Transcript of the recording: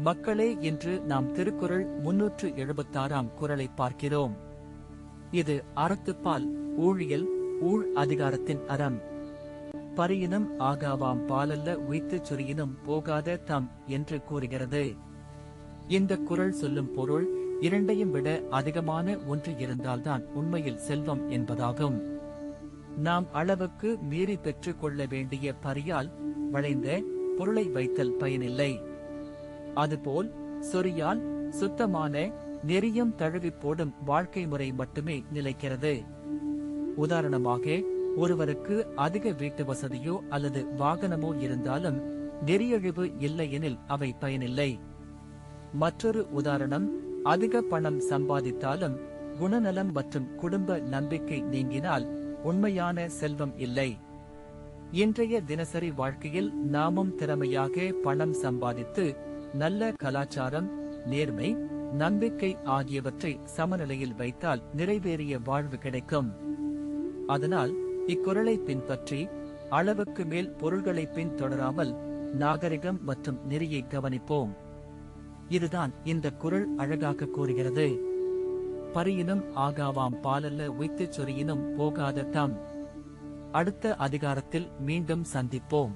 மக்களே, இன்று நாம் திருக்குறள் 376ஆம் குறளை பார்க்கிறோம். இது அறத்துப்பால் ஊழியல் ஊழ் அதிகாரத்தின் அறம். பரியினும் ஆகாவாம் பாலல்ல உய்த்துச் சுரியினும் போகாத தம் என்று கூறுகிறது. இந்த குறள் சொல்லும் பொருள் இரண்டையும் விட அதிகமான ஒன்று இருந்தால்தான் உண்மையில் செல்வம் என்பதாகும். நாம் அளவுக்கு மீறி பெற்றுக் கொள்ள வேண்டிய பரியால் வளைந்த பொருளை வைத்தல் பயனில்லை. அதுபோல் சொறியால் சுத்தமான நெறியும் தழுவிப் போடும் வாழ்க்கை முறை மட்டுமே நிலைக்கிறது. உதாரணமாக, ஒருவருக்கு அதிக வீட்டு வசதியோ அல்லது வாகனமோ இருந்தாலும் நெறியழிவு இல்லையெனில் அவை பயனில்லை. மற்றொரு உதாரணம், அதிக பணம் சம்பாதித்தாலும் குணநலம் மற்றும் குடும்ப நம்பிக்கை நீங்கினால் உண்மையான செல்வம் இல்லை. இன்றைய தினசரி வாழ்க்கையில் நாமும் திறமையாக பணம் சம்பாதித்து நல்ல கலாச்சாரம், நேர்மை, நம்பிக்கை ஆகியவற்றை சமநிலையில் வைத்தால் நிறைவேறிய வாழ்வு கிடைக்கும். அதனால் இக்குறளை பின்பற்றி அளவுக்கு மேல் பொருள்களை பின்தொடராமல் நாகரிகம் மற்றும் நெறியை கவனிப்போம். இதுதான் இந்த குறள் அழகாக கூறுகிறது. பரியினும் ஆகாவாம் பாலல்ல உய்த்துச் சொரியினும் போகாத தம். அடுத்த அதிகாரத்தில் மீண்டும் சந்திப்போம்.